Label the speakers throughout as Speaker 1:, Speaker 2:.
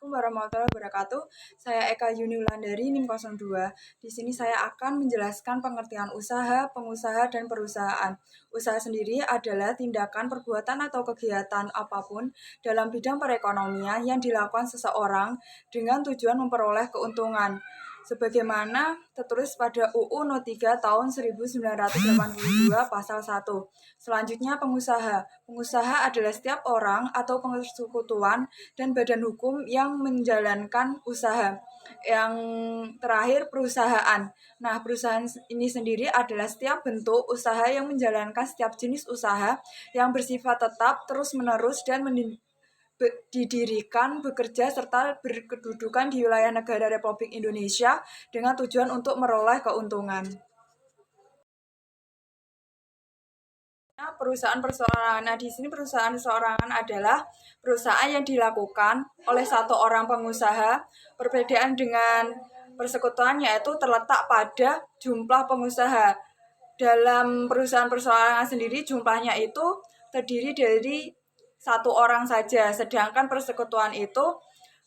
Speaker 1: Assalamualaikum warahmatullahi wabarakatuh. Saya Eka Yuni Wulandari, NIM 02. Di sini saya akan menjelaskan pengertian usaha, pengusaha, dan perusahaan. Usaha sendiri adalah tindakan, perbuatan, atau kegiatan apapun dalam bidang perekonomian yang dilakukan seseorang dengan tujuan memperoleh keuntungan. Sebagaimana tertulis pada UU No 3 tahun 1982 pasal 1. Selanjutnya pengusaha. Pengusaha adalah setiap orang atau persekutuan dan badan hukum yang menjalankan usaha. Yang terakhir perusahaan. Nah, perusahaan ini sendiri adalah setiap bentuk usaha yang menjalankan setiap jenis usaha yang bersifat tetap, terus-menerus, dan didirikan, bekerja, serta berkedudukan di wilayah negara Republik Indonesia dengan tujuan untuk meroleh keuntungan. Perusahaan perseorangan. Nah, di sini perusahaan perseorangan adalah perusahaan yang dilakukan oleh satu orang pengusaha. Perbedaan dengan persekutuan yaitu terletak pada jumlah pengusaha. Dalam perusahaan perseorangan sendiri jumlahnya itu terdiri dari satu orang saja, sedangkan persekutuan itu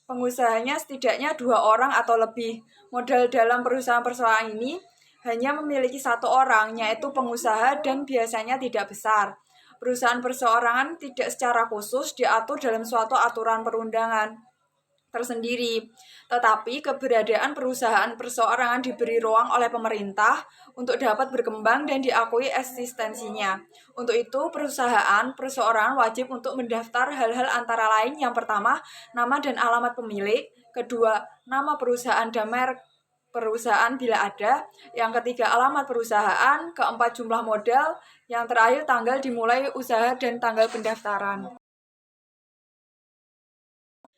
Speaker 1: pengusahanya setidaknya 2 orang atau lebih. Modal dalam perusahaan perseorangan ini hanya memiliki satu orang, yaitu pengusaha, dan biasanya tidak besar. Perusahaan perseorangan tidak secara khusus diatur dalam suatu aturan perundangan tersendiri, tetapi keberadaan perusahaan perseorangan diberi ruang oleh pemerintah untuk dapat berkembang dan diakui eksistensinya. Untuk itu, perusahaan perseorangan wajib untuk mendaftar hal-hal antara lain. Yang pertama, nama dan alamat pemilik. Kedua, nama perusahaan dan merek perusahaan bila ada. Yang ketiga, alamat perusahaan. Keempat, jumlah modal. Yang terakhir, tanggal dimulai usaha dan tanggal pendaftaran.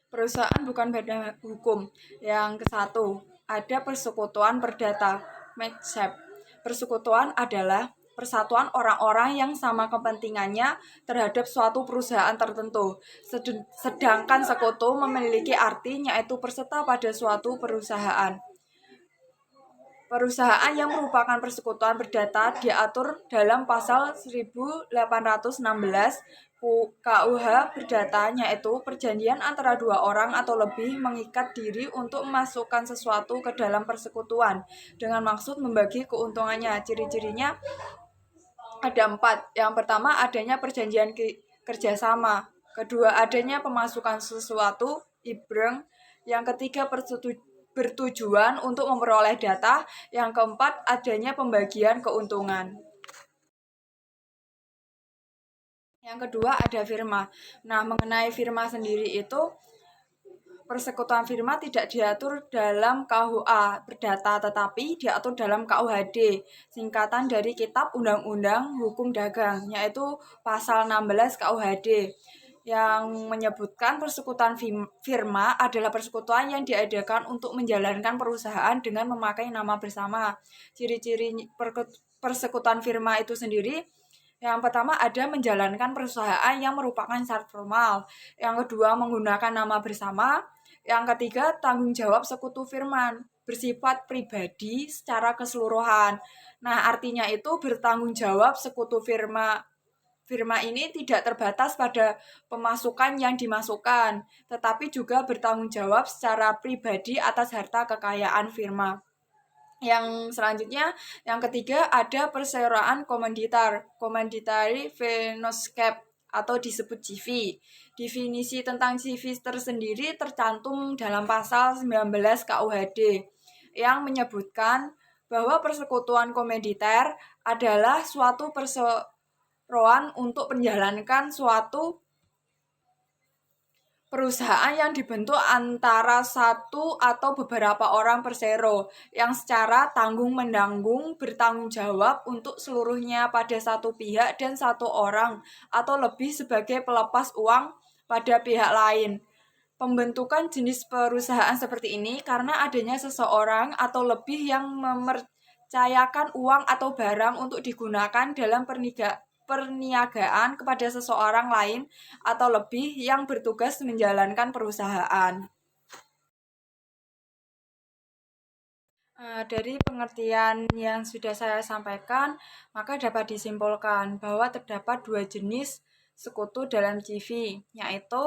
Speaker 1: Perusahaan bukan badan hukum. Yang ke-1, ada persekutuan perdata, McShep. Persekutuan adalah persatuan orang-orang yang sama kepentingannya terhadap suatu perusahaan tertentu. Sedangkan sekutu memiliki arti yaitu peserta pada suatu perusahaan. Perusahaan yang merupakan persekutuan perdata diatur dalam pasal 1816 KUH Perdata, yaitu perjanjian antara 2 orang atau lebih mengikat diri untuk memasukkan sesuatu ke dalam persekutuan dengan maksud membagi keuntungannya. Ciri-cirinya ada 4. Yang pertama, adanya perjanjian kerjasama. Kedua, adanya pemasukan sesuatu, ibreng. Yang ketiga, bertujuan untuk memperoleh data. Yang keempat, adanya pembagian keuntungan. Yang kedua, ada firma. Nah, mengenai firma sendiri itu, persekutuan firma tidak diatur dalam KUA Perdata, tetapi diatur dalam KUHD, singkatan dari Kitab Undang-Undang Hukum Dagang, yaitu pasal 16 KUHD, yang menyebutkan persekutuan firma adalah persekutuan yang diadakan untuk menjalankan perusahaan dengan memakai nama bersama. Ciri-ciri persekutuan firma itu sendiri, yang pertama ada menjalankan perusahaan yang merupakan syarat formal. Yang kedua, menggunakan nama bersama. Yang ketiga, tanggung jawab sekutu firman bersifat pribadi secara keseluruhan. Nah, artinya itu bertanggung jawab sekutu firma ini tidak terbatas pada pemasukan yang dimasukkan, tetapi juga bertanggung jawab secara pribadi atas harta kekayaan firma. Yang selanjutnya, yang ketiga ada perseroan komoditar, Commoditary Phenotype atau disebut CV. Definisi tentang CV tersendiri tercantum dalam pasal 19 KUHD yang menyebutkan bahwa persekutuan komoditer adalah suatu perseroan untuk menjalankan suatu perusahaan yang dibentuk antara satu atau beberapa orang persero yang secara tanggung-menanggung bertanggung jawab untuk seluruhnya pada satu pihak dan satu orang atau lebih sebagai pelepas uang pada pihak lain. Pembentukan jenis perusahaan seperti ini karena adanya seseorang atau lebih yang mempercayakan uang atau barang untuk digunakan dalam perniagaan kepada seseorang lain atau lebih yang bertugas menjalankan perusahaan. Dari pengertian yang sudah saya sampaikan, maka dapat disimpulkan bahwa terdapat 2 jenis sekutu dalam CV, yaitu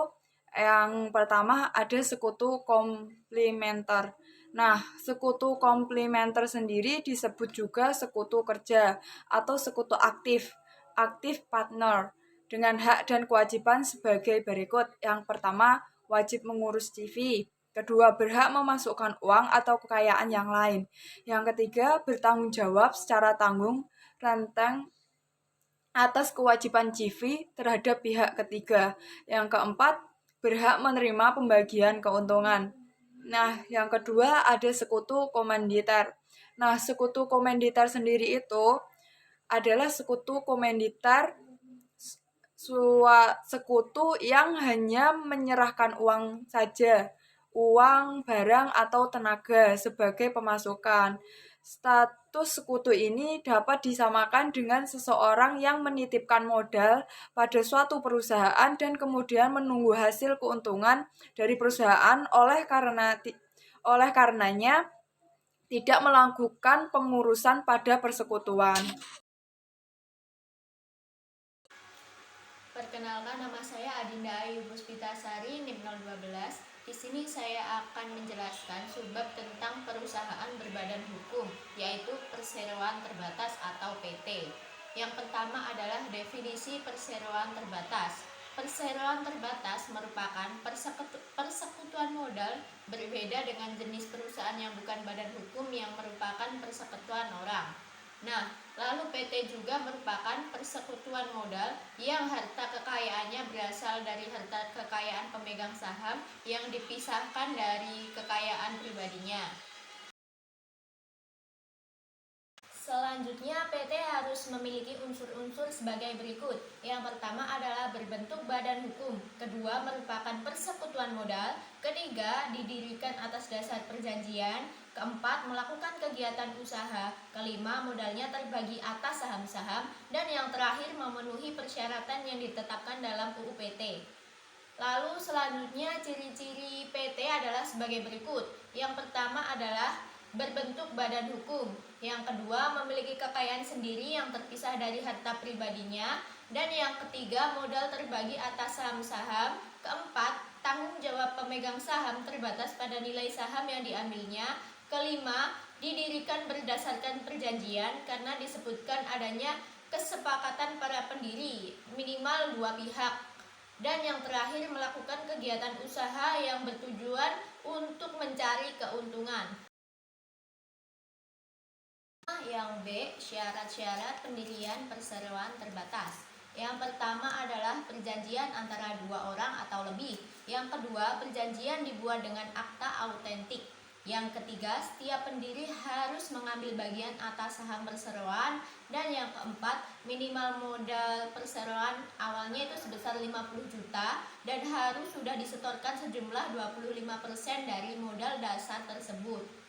Speaker 1: Yang pertama ada sekutu komplementer. Nah, sekutu komplementer sendiri disebut juga sekutu kerja atau sekutu aktif, aktif partner, dengan hak dan kewajiban sebagai berikut. Yang pertama, wajib mengurus CV. Kedua, berhak memasukkan uang atau kekayaan yang lain. Yang ketiga, bertanggung jawab secara tanggung renteng atas kewajiban CV terhadap pihak ketiga. Yang keempat, berhak menerima pembagian keuntungan. Nah, yang kedua ada sekutu komanditer. Nah, sekutu komanditer sendiri itu adalah sekutu komanditer sekutu yang hanya menyerahkan uang saja, uang, barang, atau tenaga sebagai pemasukan. Status sekutu ini dapat disamakan dengan seseorang yang menitipkan modal pada suatu perusahaan dan kemudian menunggu hasil keuntungan dari perusahaan oleh karenanya tidak melakukan pengurusan pada persekutuan.
Speaker 2: Perkenalkan, nama saya Adinda Ayu Puspitasari, NIM 012. Di sini saya akan menjelaskan subbab tentang perusahaan berbadan hukum, yaitu perseroan terbatas atau PT. Yang pertama adalah definisi perseroan terbatas. Perseroan terbatas merupakan persekutuan modal berbeda dengan jenis perusahaan yang bukan badan hukum yang merupakan persekutuan orang. Nah, lalu PT juga merupakan persekutuan modal yang harta kekayaannya berasal dari harta kekayaan pemegang saham yang dipisahkan dari kekayaan pribadinya. Selanjutnya, PT harus memiliki unsur-unsur sebagai berikut. Yang pertama adalah berbentuk badan hukum. Kedua, merupakan persekutuan modal. Ketiga, didirikan atas dasar perjanjian. Keempat, melakukan kegiatan usaha. Kelima, modalnya terbagi atas saham-saham. Dan yang terakhir, memenuhi persyaratan yang ditetapkan dalam UU PT. Lalu selanjutnya ciri-ciri PT adalah sebagai berikut. Yang pertama adalah berbentuk badan hukum. Yang kedua, memiliki kekayaan sendiri yang terpisah dari harta pribadinya. Dan yang ketiga, modal terbagi atas saham-saham. Keempat, tanggung jawab pemegang saham terbatas pada nilai saham yang diambilnya. Kelima, didirikan berdasarkan perjanjian karena disebutkan adanya kesepakatan para pendiri minimal dua pihak. Dan yang terakhir, melakukan kegiatan usaha yang bertujuan untuk mencari keuntungan. Yang B, syarat-syarat pendirian perseroan terbatas. Yang pertama adalah perjanjian antara dua orang atau lebih. Yang kedua, perjanjian dibuat dengan akta autentik. Yang ketiga, setiap pendiri harus mengambil bagian atas saham perseroan. Dan yang keempat, minimal modal perseroan awalnya itu sebesar 50 juta dan harus sudah disetorkan sejumlah 25% dari modal dasar tersebut.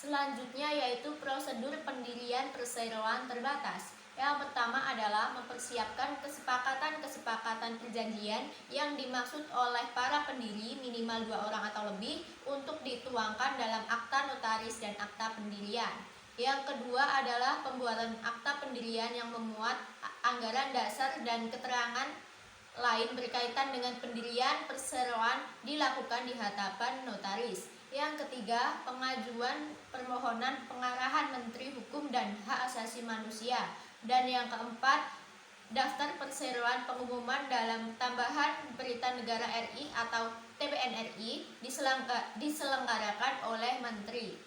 Speaker 2: Selanjutnya yaitu prosedur pendirian perseroan terbatas. Yang pertama adalah mempersiapkan kesepakatan-kesepakatan perjanjian yang dimaksud oleh para pendiri minimal 2 orang atau lebih untuk dituangkan dalam akta notaris dan akta pendirian. Yang kedua adalah pembuatan akta pendirian yang memuat anggaran dasar dan keterangan lain berkaitan dengan pendirian perseroan dilakukan di hadapan notaris. Yang ketiga, pengajuan permohonan pengarahan Menteri Hukum dan Hak Asasi Manusia. Dan yang keempat, daftar perseroan pengumuman dalam tambahan Berita Negara RI atau TPNRI diselenggarakan oleh Menteri.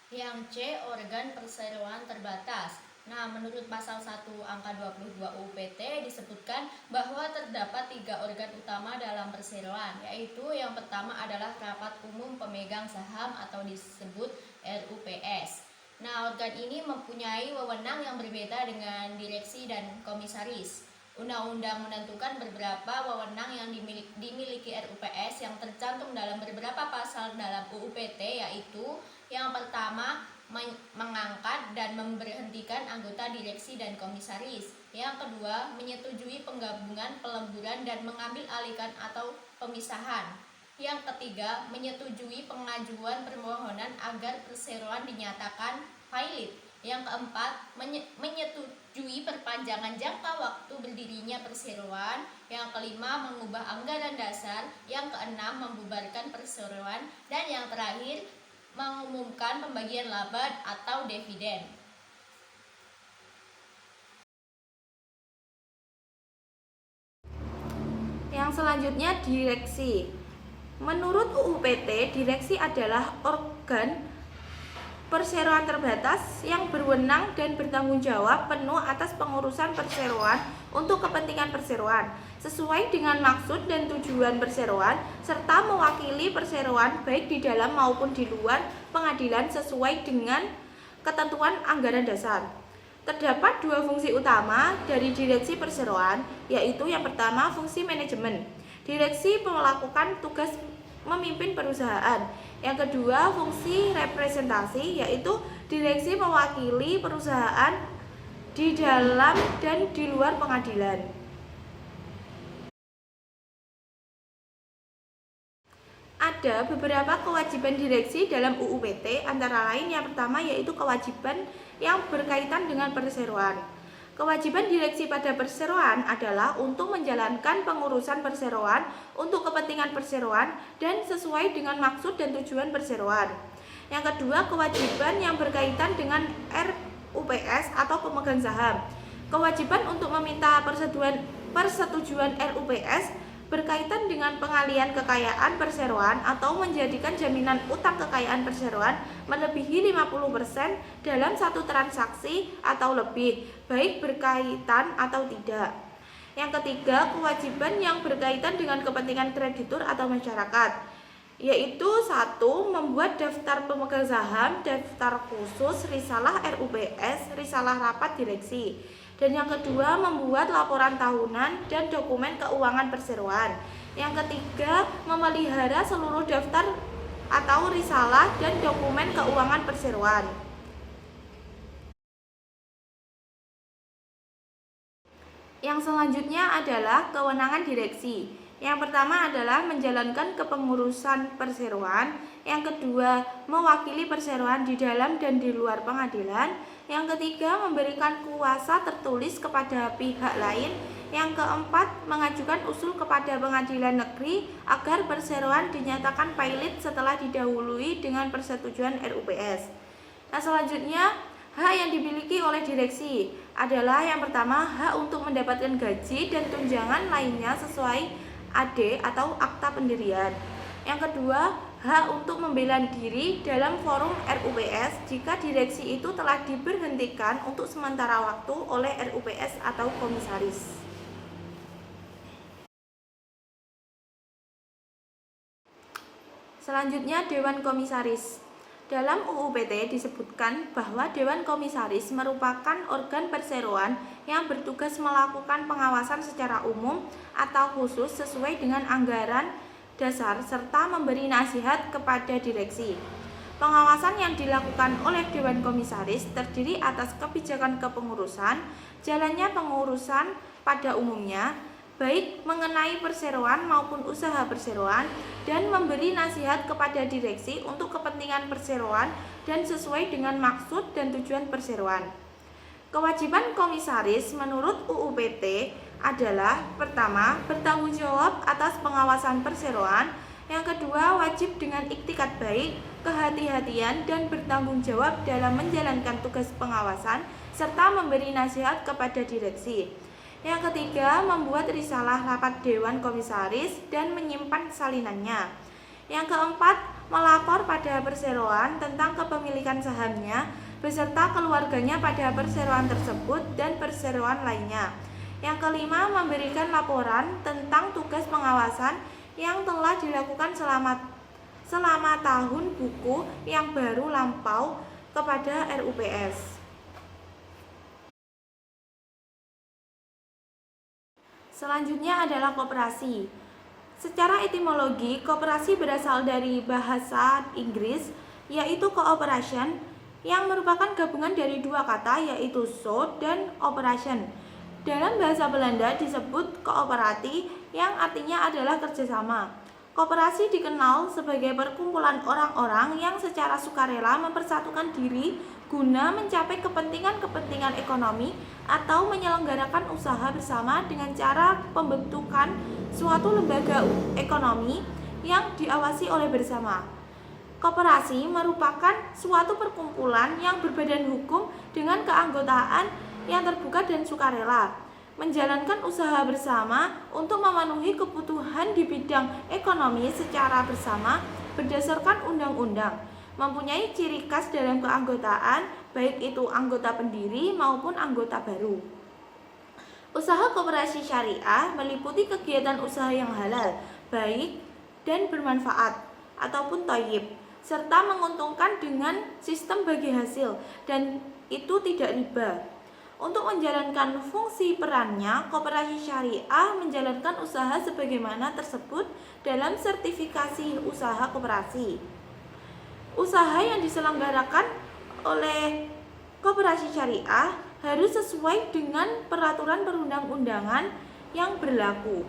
Speaker 2: Yang C, organ perseroan terbatas. Nah, menurut pasal 1 angka 22 UU PT disebutkan bahwa terdapat 3 organ utama dalam perseroan, yaitu yang pertama adalah Rapat Umum Pemegang Saham atau disebut RUPS. Nah, organ ini mempunyai wewenang yang berbeda dengan direksi dan komisaris. Undang-undang menentukan beberapa wewenang yang dimiliki RUPS yang tercantum dalam beberapa pasal dalam UU PT, yaitu yang pertama, mengangkat dan memberhentikan anggota direksi dan komisaris. Yang kedua, menyetujui penggabungan, pelemburan, dan mengambil alihkan atau pemisahan. Yang ketiga, menyetujui pengajuan permohonan agar perseroan dinyatakan valid. Yang keempat, menyetujui perpanjangan jangka waktu berdirinya perseroan. Yang kelima, mengubah anggaran dasar. Yang keenam, membubarkan perseroan. Dan yang terakhir, mengumumkan pembagian laba atau dividen.
Speaker 3: Yang selanjutnya, direksi. Menurut UU PT, direksi adalah organ perseroan terbatas yang berwenang dan bertanggung jawab penuh atas pengurusan perseroan untuk kepentingan perseroan sesuai dengan maksud dan tujuan perseroan serta mewakili perseroan baik di dalam maupun di luar pengadilan sesuai dengan ketentuan anggaran dasar. Terdapat dua fungsi utama dari direksi perseroan, yaitu yang pertama fungsi manajemen. Direksi melakukan tugas memimpin perusahaan. Yang kedua fungsi representasi, yaitu direksi mewakili perusahaan di dalam dan di luar pengadilan. Ada beberapa kewajiban direksi dalam UU PT, antara lain yang pertama yaitu kewajiban yang berkaitan dengan perseroan. Kewajiban direksi pada perseroan adalah untuk menjalankan pengurusan perseroan untuk kepentingan perseroan dan sesuai dengan maksud dan tujuan perseroan. Yang kedua, kewajiban yang berkaitan dengan RUPS atau pemegang saham. Kewajiban untuk meminta persetujuan RUPS berkaitan dengan pengalihan kekayaan perseroan atau menjadikan jaminan utang kekayaan perseroan melebihi 50% dalam satu transaksi atau lebih, baik berkaitan atau tidak. Yang ketiga, kewajiban yang berkaitan dengan kepentingan kreditur atau masyarakat, yaitu satu, membuat daftar pemegang saham, daftar khusus, risalah RUPS, risalah rapat direksi. Dan yang kedua, membuat laporan tahunan dan dokumen keuangan perseroan. Yang ketiga, memelihara seluruh daftar atau risalah dan dokumen keuangan perseroan. Yang selanjutnya adalah kewenangan direksi. Yang pertama adalah menjalankan kepengurusan perseroan. Yang kedua, mewakili perseroan di dalam dan di luar pengadilan. Yang ketiga, memberikan kuasa tertulis kepada pihak lain. Yang keempat, mengajukan usul kepada pengadilan negeri agar perseroan dinyatakan valid setelah didahului dengan persetujuan RUPS. Nah, selanjutnya, hak yang dimiliki oleh direksi adalah yang pertama, hak untuk mendapatkan gaji dan tunjangan lainnya sesuai AD atau akta pendirian. Yang kedua, hak untuk membela diri dalam forum RUPS jika direksi itu telah diberhentikan untuk sementara waktu oleh RUPS atau komisaris. Selanjutnya, Dewan Komisaris. Dalam UU PT disebutkan bahwa Dewan Komisaris merupakan organ perseroan yang bertugas melakukan pengawasan secara umum atau khusus sesuai dengan anggaran dasar serta memberi nasihat kepada direksi. Pengawasan yang dilakukan oleh Dewan Komisaris terdiri atas kebijakan kepengurusan, jalannya pengurusan pada umumnya, baik mengenai perseroan maupun usaha perseroan, dan memberi nasihat kepada direksi untuk kepentingan perseroan dan sesuai dengan maksud dan tujuan perseroan. Kewajiban komisaris menurut UU PT adalah pertama, bertanggung jawab atas pengawasan perseroan. Yang kedua, wajib dengan iktikat baik, kehati-hatian, dan bertanggung jawab dalam menjalankan tugas pengawasan serta memberi nasihat kepada direksi. Yang ketiga, membuat risalah rapat Dewan Komisaris dan menyimpan salinannya. Yang keempat, melapor pada perseroan tentang kepemilikan sahamnya beserta keluarganya pada perseroan tersebut dan perseroan lainnya. Yang kelima, memberikan laporan tentang tugas pengawasan yang telah dilakukan selama tahun buku yang baru lampau kepada RUPS. Selanjutnya adalah koperasi. Secara etimologi, koperasi berasal dari bahasa Inggris, yaitu cooperation, yang merupakan gabungan dari dua kata, yaitu so dan operation. Dalam bahasa Belanda disebut coöperatie, yang artinya adalah kerjasama. Koperasi dikenal sebagai perkumpulan orang-orang yang secara sukarela mempersatukan diri guna mencapai kepentingan-kepentingan ekonomi atau menyelenggarakan usaha bersama dengan cara pembentukan suatu lembaga ekonomi yang diawasi oleh bersama. Koperasi merupakan suatu perkumpulan yang berbadan hukum dengan keanggotaan yang terbuka dan sukarela, menjalankan usaha bersama untuk memenuhi kebutuhan di bidang ekonomi secara bersama berdasarkan undang-undang, mempunyai ciri khas dalam keanggotaan, baik itu anggota pendiri maupun anggota baru. Usaha koperasi syariah meliputi kegiatan usaha yang halal, baik dan bermanfaat ataupun thayyib, serta menguntungkan dengan sistem bagi hasil dan itu tidak riba. Untuk menjalankan fungsi perannya, koperasi syariah menjalankan usaha sebagaimana tersebut dalam sertifikasi usaha koperasi. Usaha yang diselenggarakan oleh koperasi syariah harus sesuai dengan peraturan perundang-undangan yang berlaku.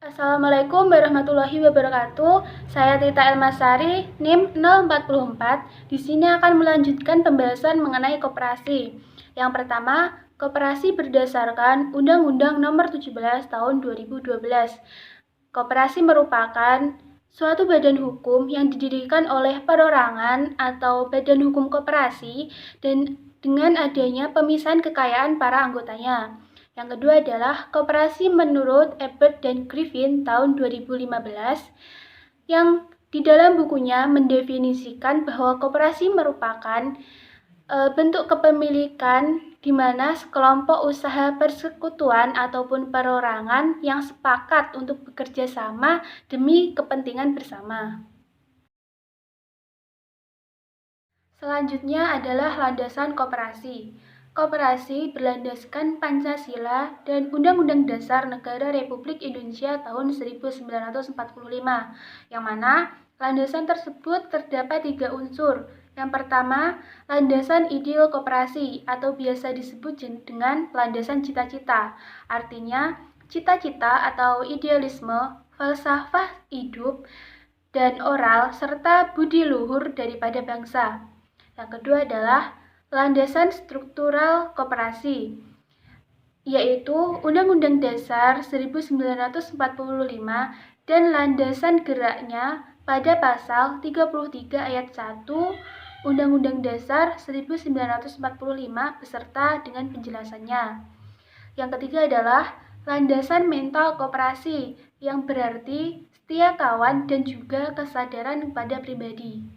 Speaker 4: Assalamualaikum warahmatullahi wabarakatuh. Saya Tita Elmasari, NIM 044. Di sini akan melanjutkan pembahasan mengenai koperasi. Yang pertama, koperasi berdasarkan Undang-Undang Nomor 17 Tahun 2012. Koperasi merupakan suatu badan hukum yang didirikan oleh perorangan atau badan hukum koperasi dan dengan adanya pemisahan kekayaan para anggotanya. Yang kedua adalah koperasi menurut Ebert dan Griffin tahun 2015 yang di dalam bukunya mendefinisikan bahwa koperasi merupakan bentuk kepemilikan di mana sekelompok usaha persekutuan ataupun perorangan yang sepakat untuk bekerja sama demi kepentingan bersama. Selanjutnya adalah landasan koperasi. Koperasi berlandaskan Pancasila dan Undang-Undang Dasar Negara Republik Indonesia tahun 1945, yang mana landasan tersebut terdapat 3 unsur. Yang pertama, landasan ideal koperasi atau biasa disebut dengan landasan cita-cita. Artinya, cita-cita atau idealisme, falsafah hidup dan oral serta budi luhur daripada bangsa. Yang kedua adalah landasan struktural koperasi, yaitu Undang-Undang Dasar 1945 dan landasan geraknya pada pasal 33 ayat 1 Undang-Undang Dasar 1945 beserta dengan penjelasannya. Yang ketiga adalah landasan mental koperasi, yang berarti setia kawan dan juga kesadaran pada pribadi.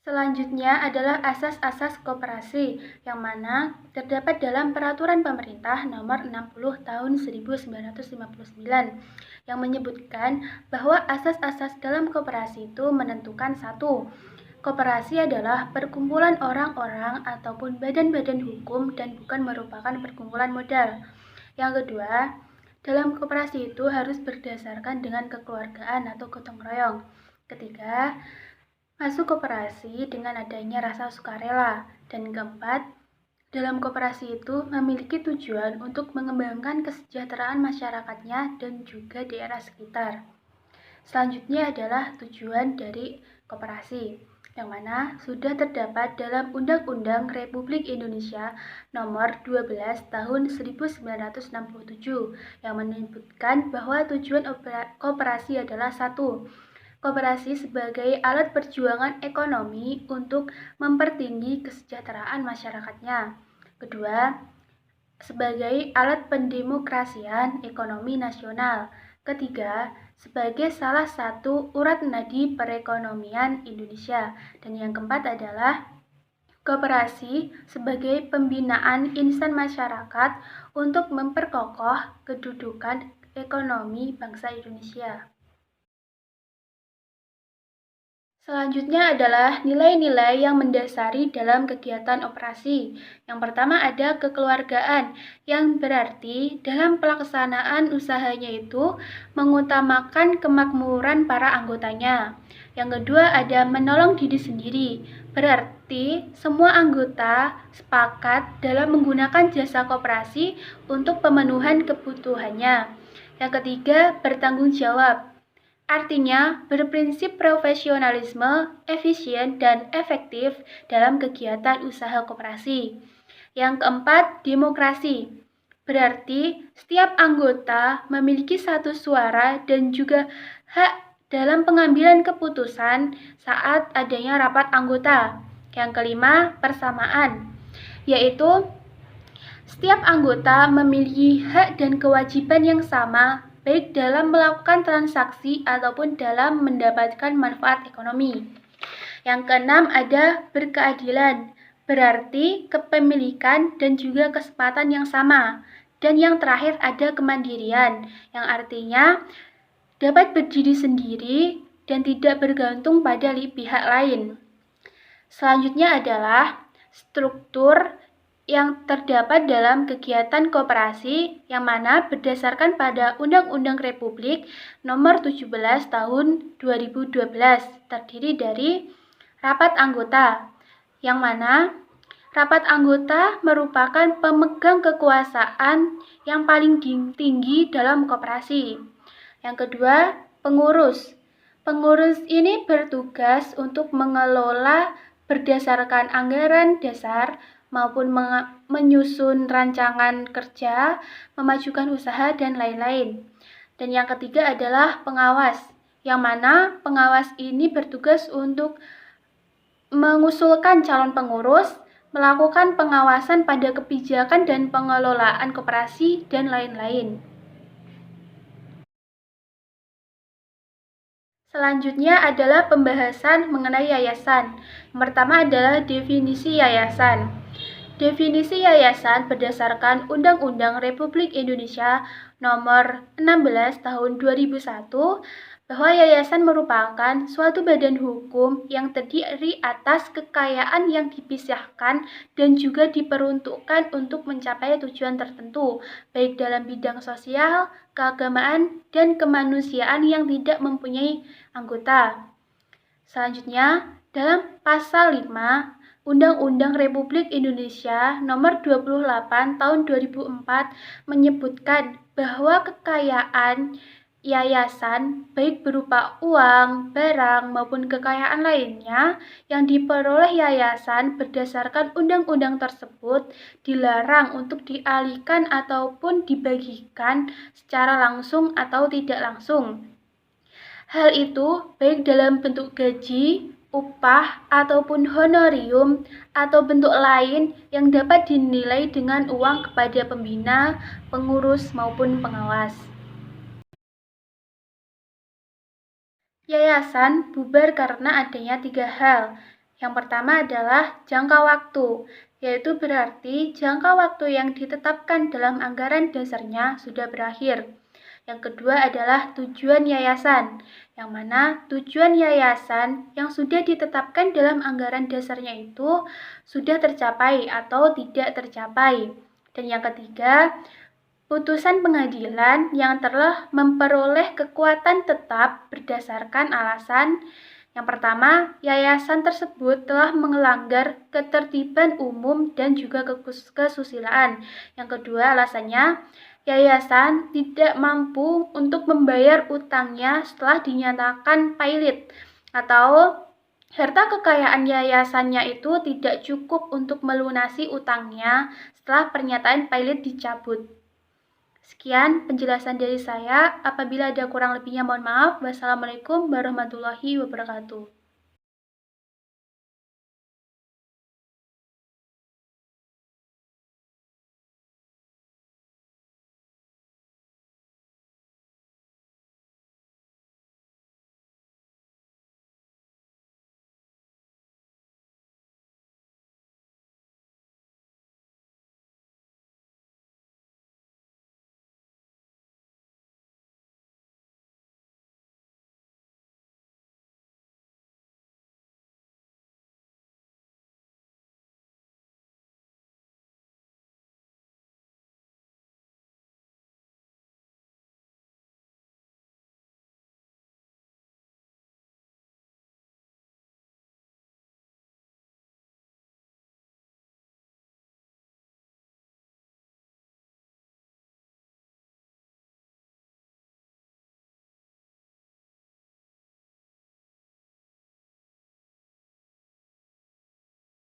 Speaker 4: Selanjutnya adalah asas-asas koperasi, yang mana terdapat dalam Peraturan Pemerintah Nomor 60 Tahun 1959, yang menyebutkan bahwa asas-asas dalam koperasi itu menentukan 1. Koperasi adalah perkumpulan orang-orang ataupun badan-badan hukum dan bukan merupakan perkumpulan modal. Yang kedua, dalam koperasi itu harus berdasarkan dengan kekeluargaan atau gotong royong. Ketiga, masuk koperasi dengan adanya rasa sukarela. Dan keempat, dalam koperasi itu memiliki tujuan untuk mengembangkan kesejahteraan masyarakatnya dan juga daerah sekitar. Selanjutnya adalah tujuan dari koperasi, yang mana sudah terdapat dalam Undang-Undang Republik Indonesia Nomor 12 Tahun 1967 yang menyebutkan bahwa tujuan koperasi adalah 1. Koperasi sebagai alat perjuangan ekonomi untuk mempertinggi kesejahteraan masyarakatnya. Kedua, sebagai alat pendemokrasian ekonomi nasional. Ketiga, sebagai salah satu urat nadi perekonomian Indonesia. Dan yang keempat adalah koperasi sebagai pembinaan insan masyarakat untuk memperkokoh kedudukan ekonomi bangsa Indonesia. Selanjutnya adalah nilai-nilai yang mendasari dalam kegiatan operasi. Yang pertama ada kekeluargaan, yang berarti dalam pelaksanaan usahanya itu mengutamakan kemakmuran para anggotanya. Yang kedua ada menolong diri sendiri, berarti semua anggota sepakat dalam menggunakan jasa koperasi untuk pemenuhan kebutuhannya. Yang ketiga bertanggung jawab, Artinya, berprinsip profesionalisme, efisien, dan efektif dalam kegiatan usaha koperasi. Yang keempat, demokrasi. Berarti, setiap anggota memiliki satu suara dan juga hak dalam pengambilan keputusan saat adanya rapat anggota. Yang kelima, persamaan, yaitu setiap anggota memiliki hak dan kewajiban yang sama baik dalam melakukan transaksi ataupun dalam mendapatkan manfaat ekonomi. Yang keenam ada berkeadilan, berarti kepemilikan dan juga kesempatan yang sama. Dan yang terakhir ada kemandirian, yang artinya dapat berdiri sendiri dan tidak bergantung pada pihak lain. Selanjutnya adalah struktur yang terdapat dalam kegiatan koperasi yang mana berdasarkan pada Undang-Undang Republik Nomor 17 Tahun 2012 terdiri dari rapat anggota, yang mana rapat anggota merupakan pemegang kekuasaan yang paling tinggi dalam koperasi. Yang kedua, pengurus. Pengurus ini bertugas untuk mengelola berdasarkan anggaran dasar maupun menyusun rancangan kerja, memajukan usaha, dan lain-lain. Dan yang ketiga adalah pengawas, yang mana pengawas ini bertugas untuk mengusulkan calon pengurus, melakukan pengawasan pada kebijakan dan pengelolaan koperasi, dan lain-lain. Selanjutnya adalah pembahasan mengenai yayasan. Yang pertama adalah definisi yayasan. Definisi yayasan berdasarkan Undang-Undang Republik Indonesia Nomor 16 Tahun 2001 bahwa yayasan merupakan suatu badan hukum yang terdiri atas kekayaan yang dipisahkan dan juga diperuntukkan untuk mencapai tujuan tertentu, baik dalam bidang sosial, keagamaan, dan kemanusiaan yang tidak mempunyai anggota. Selanjutnya, dalam pasal 5 Undang-Undang Republik Indonesia Nomor 28 Tahun 2004 menyebutkan bahwa kekayaan yayasan baik berupa uang, barang, maupun kekayaan lainnya yang diperoleh yayasan berdasarkan undang-undang tersebut dilarang untuk dialihkan ataupun dibagikan secara langsung atau tidak langsung. Hal itu baik dalam bentuk gaji, upah, ataupun honorium, atau bentuk lain yang dapat dinilai dengan uang kepada pembina, pengurus, maupun pengawas. Yayasan bubar karena adanya 3 hal. Yang pertama adalah jangka waktu, yaitu berarti jangka waktu yang ditetapkan dalam anggaran dasarnya sudah berakhir. Yang kedua adalah tujuan yayasan, yang mana tujuan yayasan yang sudah ditetapkan dalam anggaran dasarnya itu sudah tercapai atau tidak tercapai. Dan yang ketiga, putusan pengadilan yang telah memperoleh kekuatan tetap berdasarkan alasan yang pertama, yayasan tersebut telah melanggar ketertiban umum dan juga kesusilaan. Yang kedua, alasannya yayasan tidak mampu untuk membayar utangnya setelah dinyatakan pailit, atau harta kekayaan yayasannya itu tidak cukup untuk melunasi utangnya setelah pernyataan pailit dicabut. Sekian penjelasan dari saya. Apabila ada kurang lebihnya mohon maaf. Wassalamualaikum warahmatullahi wabarakatuh.